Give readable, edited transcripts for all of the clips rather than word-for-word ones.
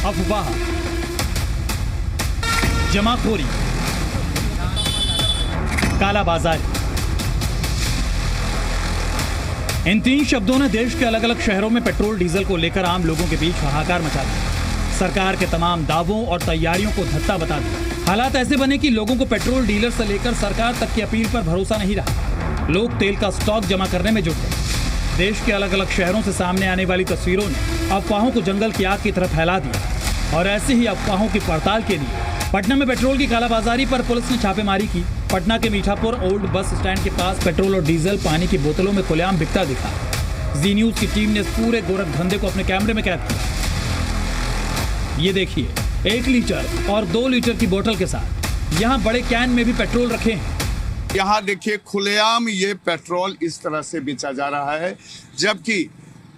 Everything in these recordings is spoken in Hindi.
अफवाह, जमाखोरी, कालाबाजारी, इन तीन शब्दों ने देश के अलग अलग शहरों में पेट्रोल डीजल को लेकर आम लोगों के बीच हाहाकार मचा दिया। सरकार के तमाम दावों और तैयारियों को धत्ता बता दिया। हालात ऐसे बने कि लोगों को पेट्रोल डीलर से लेकर सरकार तक की अपील पर भरोसा नहीं रहा। लोग तेल का स्टॉक जमा करने में जुट गए। देश के अलग अलग शहरों से सामने आने वाली तस्वीरों ने अफवाहों को जंगल की आग की तरह फैला दिया। और ऐसे ही अफवाहों की पड़ताल के लिए पटना में पेट्रोल की कालाबाजारी पर पुलिस ने छापेमारी की। पटना के मीठापुर ओल्ड बस स्टैंड के पास पेट्रोल और डीजल पानी की बोतलों में खुलेआम बिकता दिखा। जी न्यूज की टीम ने इस पूरे गोरख धंधे को अपने कैमरे में कैद किया। ये देखिए, 1 लीटर और 2 लीटर की बोतल के साथ यहाँ बड़े कैन में भी पेट्रोल रखे हैं। यहाँ देखिए, खुलेआम ये पेट्रोल इस तरह से बेचा जा रहा है, जबकि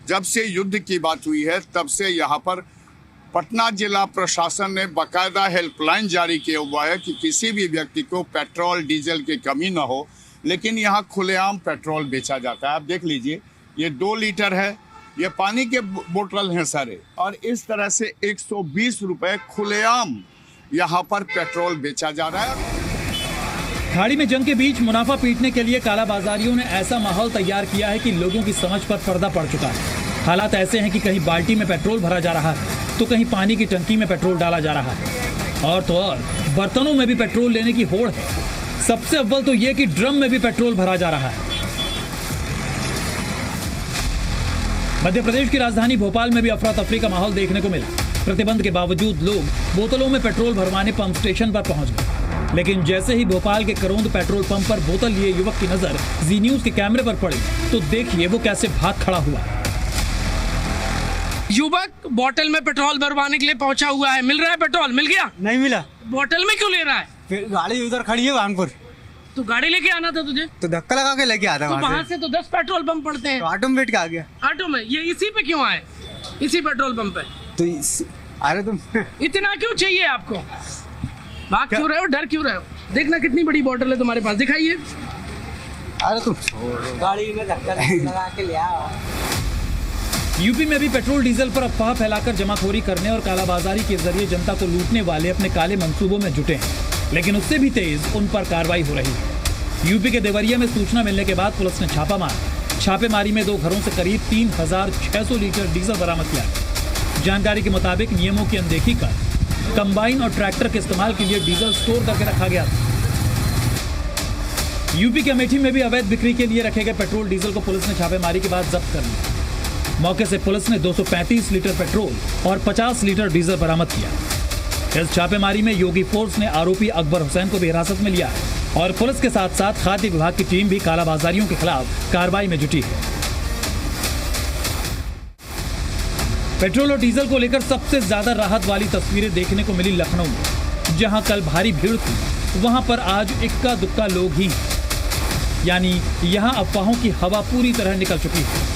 जब से युद्ध की बात हुई है तब से यहाँ पर पटना जिला प्रशासन ने बाकायदा हेल्पलाइन जारी किया हुआ है कि किसी भी व्यक्ति को पेट्रोल डीजल की कमी ना हो, लेकिन यहाँ खुलेआम पेट्रोल बेचा जाता है। आप देख लीजिए, ये 2 लीटर है, ये पानी के बोतल हैं सारे, और इस तरह से 120 रुपए खुलेआम यहाँ पर पेट्रोल बेचा जा रहा है। खाड़ी में जंग के बीच मुनाफा पीटने के लिए कालाबाजारियों ने ऐसा माहौल तैयार किया है कि लोगों की समझ पर पर्दा पड़ चुका है। हालात ऐसे हैं कि कहीं बाल्टी में पेट्रोल भरा जा रहा है तो कहीं पानी की टंकी में पेट्रोल डाला जा रहा है, और तो और बर्तनों में भी पेट्रोल लेने की होड़ है। सबसे अव्वल तो ये कि ड्रम में भी पेट्रोल भरा जा रहा है। मध्य प्रदेश की राजधानी भोपाल में भी अफरा तफरी का माहौल देखने को मिला। प्रतिबंध के बावजूद लोग बोतलों में पेट्रोल भरवाने पंप स्टेशन पर पहुंच गए, लेकिन जैसे ही भोपाल के करोंद पेट्रोल पंप पर बोतल लिए युवक की नजर जी न्यूज के कैमरे पर पड़ी तो देखिए वो कैसे भाग खड़ा हुआ। युवक बोतल में पेट्रोल भरवाने के लिए पहुंचा हुआ है। मिल रहा है पेट्रोल? मिल गया? नहीं मिला। बोतल में क्यों ले रहा है? फिर गाड़ी उधर खड़ी है कानपुर। तो गाड़ी लेके आना था तुझे? तो धक्का लगा के लेके आता तो वहाँ से तो 10 पेट्रोल पंप पड़ते हैं। तो ऑटो में बैठ के आ गया। ऑटो में? ये इसी पे क्यों आए? इसी पेट्रोल पंप पे? तो अरे तुम इतना क्यों चाहिए आपको? भाग क्यों रहे हो? डर क्यों रहे हो? देखना कितनी बड़ी बोतल है तुम्हारे पास, दिखाइए। अरे तुम गाड़ी में धक्का लगा के ले आओ। यूपी में भी पेट्रोल डीजल पर अफवाह फैलाकर जमाखोरी करने और कालाबाजारी के जरिए जनता को लूटने वाले अपने काले मंसूबों में जुटे हैं, लेकिन उससे भी तेज उन पर कार्रवाई हो रही है। यूपी के देवरिया में सूचना मिलने के बाद पुलिस ने छापा मारा। छापेमारी में 2 घरों से करीब 3600 लीटर डीजल बरामद किया। जानकारी के मुताबिक नियमों की अनदेखी कर कंबाइन और ट्रैक्टर के इस्तेमाल के लिए डीजल स्टोर करके रखा गया था। यूपी के अमेठी में भी अवैध बिक्री के लिए रखे गए पेट्रोल डीजल को पुलिस ने छापेमारी के बाद जब्त कर लिया। मौके से पुलिस ने 235 लीटर पेट्रोल और 50 लीटर डीजल बरामद किया। इस छापेमारी में योगी फोर्स ने आरोपी अकबर हुसैन को भी हिरासत में लिया है और पुलिस के साथ साथ खाद्य विभाग की टीम भी कालाबाजारियों के खिलाफ कार्रवाई में जुटी है। पेट्रोल और डीजल को लेकर सबसे ज्यादा राहत वाली तस्वीरें देखने को मिली लखनऊ में। जहां कल भारी भीड़ थी, वहां पर आज इक्का दुक्का लोग ही हैं। यानी यहां अफवाहों की हवा पूरी तरह निकल चुकी है।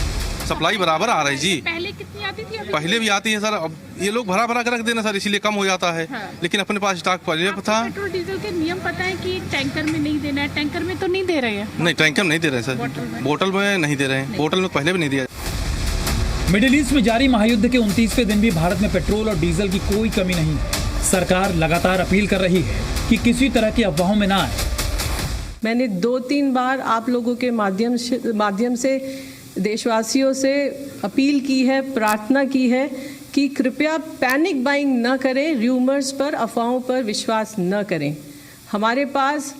सप्लाई बराबर आ रही जी। पहले कितनी आती थी? पहले भी आती है सर, अब ये लोग भरा भरा कर रख देना सर, इसीलिए कम हो जाता है। हाँ। लेकिन अपने पास स्टॉक पहले था। पेट्रोल डीजल के नियम पता है कि टैंकर में नहीं देना है? टैंकर में तो नहीं दे रहे हैं। नहीं, टैंकर में नहीं दे रहे सर, बोतल में नहीं दे रहे हैं। बोतल में पहले भी नहीं दिया। मिडिल ईस्ट में जारी महायुद्ध के 29वें दिन भी भारत में पेट्रोल और डीजल की कोई कमी नहीं। सरकार लगातार अपील कर रही है कि किसी तरह की अफवाहों में ना आए। मैंने 2-3 बार आप लोगों के माध्यम से देशवासियों से अपील की है, प्रार्थना की है कि कृपया पैनिक बाइंग न करें, र्यूमर्स पर, अफवाहों पर विश्वास न करें। हमारे पास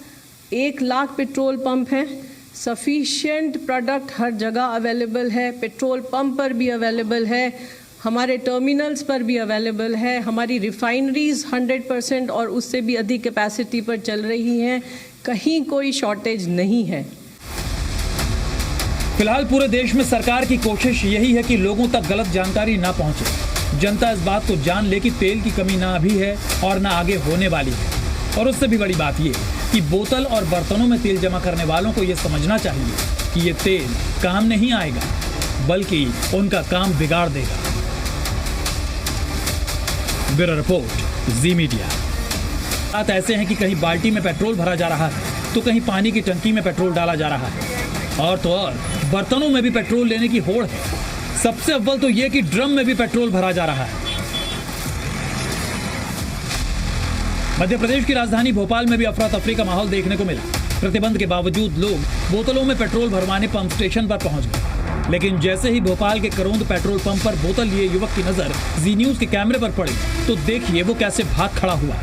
1 लाख पेट्रोल पंप हैं, सफिशिएंट प्रोडक्ट हर जगह अवेलेबल है, पेट्रोल पंप पर भी अवेलेबल है, हमारे टर्मिनल्स पर भी अवेलेबल है, हमारी रिफाइनरीज 100% और उससे भी अधिक कैपेसिटी पर चल रही हैं, कहीं कोई शॉर्टेज नहीं है। फिलहाल पूरे देश में सरकार की कोशिश यही है कि लोगों तक गलत जानकारी ना पहुंचे। जनता इस बात को जान ले कि तेल की कमी ना अभी है और ना आगे होने वाली है। और उससे भी बड़ी बात यह कि बोतल और बर्तनों में तेल जमा करने वालों को यह समझना चाहिए कि ये तेल काम नहीं आएगा, बल्कि उनका काम बिगाड़ देगा। ब्यूरो रिपोर्ट, जी मीडिया। बात ऐसे हैं कि कहीं बाल्टी में पेट्रोल भरा जा रहा है तो कहीं पानी की टंकी में पेट्रोल डाला जा रहा है, और तो और बर्तनों में भी पेट्रोल लेने की होड़ है। सबसे अव्वल तो ये कि ड्रम में भी पेट्रोल भरा जा रहा है। मध्य प्रदेश की राजधानी भोपाल में भी अफरा तफरी का माहौल देखने को मिला। प्रतिबंध के बावजूद लोग बोतलों में पेट्रोल भरवाने पंप स्टेशन पर पहुंच गए, लेकिन जैसे ही भोपाल के करोंद पेट्रोल पंप पर बोतल लिए युवक की नजर जी न्यूज के कैमरे पर पड़ी तो देखिए वो कैसे भाग खड़ा हुआ।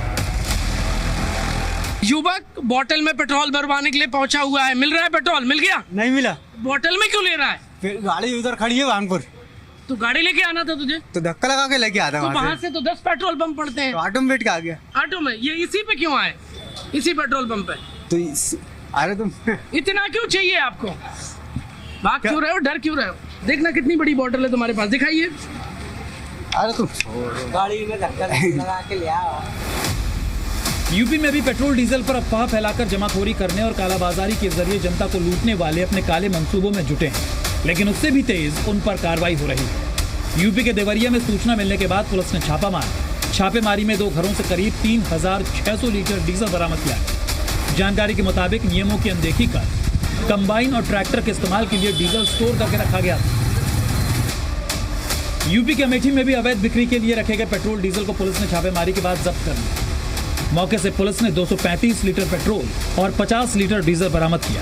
युवक बोतल में पेट्रोल भरवाने के लिए पहुंचा हुआ है। मिल रहा है पेट्रोल? मिल गया? नहीं मिला। बोतल में क्यों ले रहा है? फिर गाड़ी उधर खड़ी है वांगपुर, तो गाड़ी लेके आना था तुझे। तो धक्का लगा के लेके आता तो वहाँ वहाँ से तो 10 पेट्रोल पंप पड़ते हैं। तो ऑटो में बैठ के आ गया। ऑटो में? ये इसी पे क्यों आए? इसी पेट्रोल पंप पे? तो अरे तुम इतना क्यों चाहिए आपको? भाग क्यों रहे हो? डर क्यों रहे हो? देखना कितनी बड़ी बोतल है तुम्हारे पास, दिखाइए। अरे तुम गाड़ी में धक्का लगा के ले आओ। यूपी में भी पेट्रोल डीजल पर अफवाह फैलाकर जमाखोरी करने और कालाबाजारी के जरिए जनता को लूटने वाले अपने काले मंसूबों में जुटे हैं, लेकिन उससे भी तेज उन पर कार्रवाई हो रही है। यूपी के देवरिया में सूचना मिलने के बाद पुलिस ने छापा मारा। छापेमारी में 2 घरों से करीब 3600 लीटर डीजल बरामद किया है। जानकारी के मुताबिक नियमों की अनदेखी कर कंबाइन और ट्रैक्टर के इस्तेमाल के लिए डीजल स्टोर करके रखा गया था। यूपी के अमेठी में भी अवैध बिक्री के लिए रखे गए पेट्रोल डीजल को पुलिस ने छापेमारी के बाद जब्त कर लिया। मौके से पुलिस ने 235 लीटर पेट्रोल और 50 लीटर डीजल बरामद किया।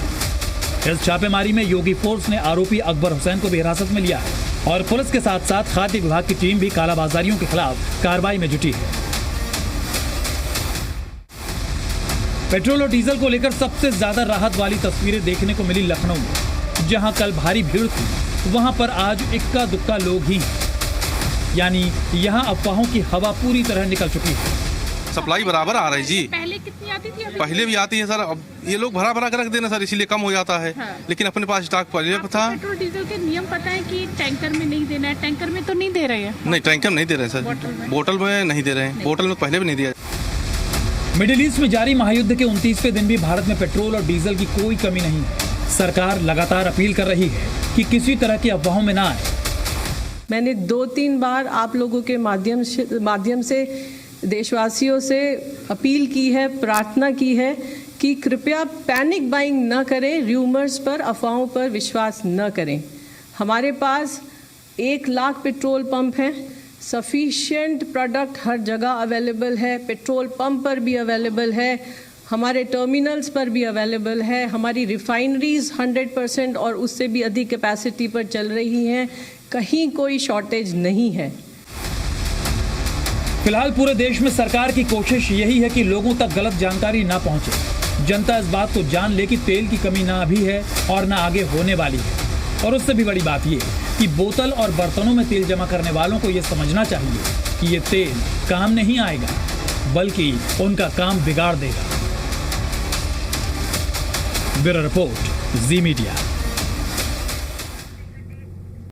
इस छापेमारी में योगी फोर्स ने आरोपी अकबर हुसैन को भी हिरासत में लिया है और पुलिस के साथ साथ खाद्य विभाग की टीम भी कालाबाजारियों के खिलाफ कार्रवाई में जुटी है। पेट्रोल और डीजल को लेकर सबसे ज्यादा राहत वाली तस्वीरें देखने को मिली लखनऊ में। जहां कल भारी भीड़ थी, वहां पर आज इक्का दुक्का लोग ही हैं। यानी यहां अफवाहों की हवा पूरी तरह निकल चुकी है। सप्लाई बराबर आ रही जी। पहले कितनी आती थी? अभी पहले भी आती है सर, अब ये लोग भरा भरा कर रख देना सर, इसीलिए कम हो जाता है। हाँ। लेकिन अपने पास स्टॉक पहले आपको था। पेट्रोल डीजल के नियम पता है कि टैंकर में नहीं देना है? टैंकर में तो नहीं दे रहे हैं। नहीं, टैंकर में नहीं दे रहे सर, बोतल में नहीं दे रहे हैं। बोतल में पहले भी नहीं दिया। मिडिल ईस्ट में जारी महायुद्ध के 29वें दिन भी भारत में पेट्रोल और डीजल की कोई कमी नहीं है। सरकार लगातार अपील कर रही है कि किसी तरह की अफवाहों में ना आए। मैंने 2-3 बार आप लोगों के माध्यम से देशवासियों से अपील की है, प्रार्थना की है कि कृपया पैनिक बाइंग न करें, र्यूमर्स पर, अफवाहों पर विश्वास न करें। हमारे पास 1 लाख पेट्रोल पंप हैं, सफिशिएंट प्रोडक्ट हर जगह अवेलेबल है, पेट्रोल पंप पर भी अवेलेबल है, हमारे टर्मिनल्स पर भी अवेलेबल है, हमारी रिफाइनरीज 100% और उससे भी अधिक कैपेसिटी पर चल रही हैं, कहीं कोई शॉर्टेज नहीं है। फिलहाल पूरे देश में सरकार की कोशिश यही है कि लोगों तक गलत जानकारी ना पहुंचे। जनता इस बात को जान ले कि तेल की कमी ना अभी है और ना आगे होने वाली है। और उससे भी बड़ी बात यह कि बोतल और बर्तनों में तेल जमा करने वालों को यह समझना चाहिए कि ये तेल काम नहीं आएगा, बल्कि उनका काम बिगाड़ देगा। ब्यूरो रिपोर्ट, जी मीडिया।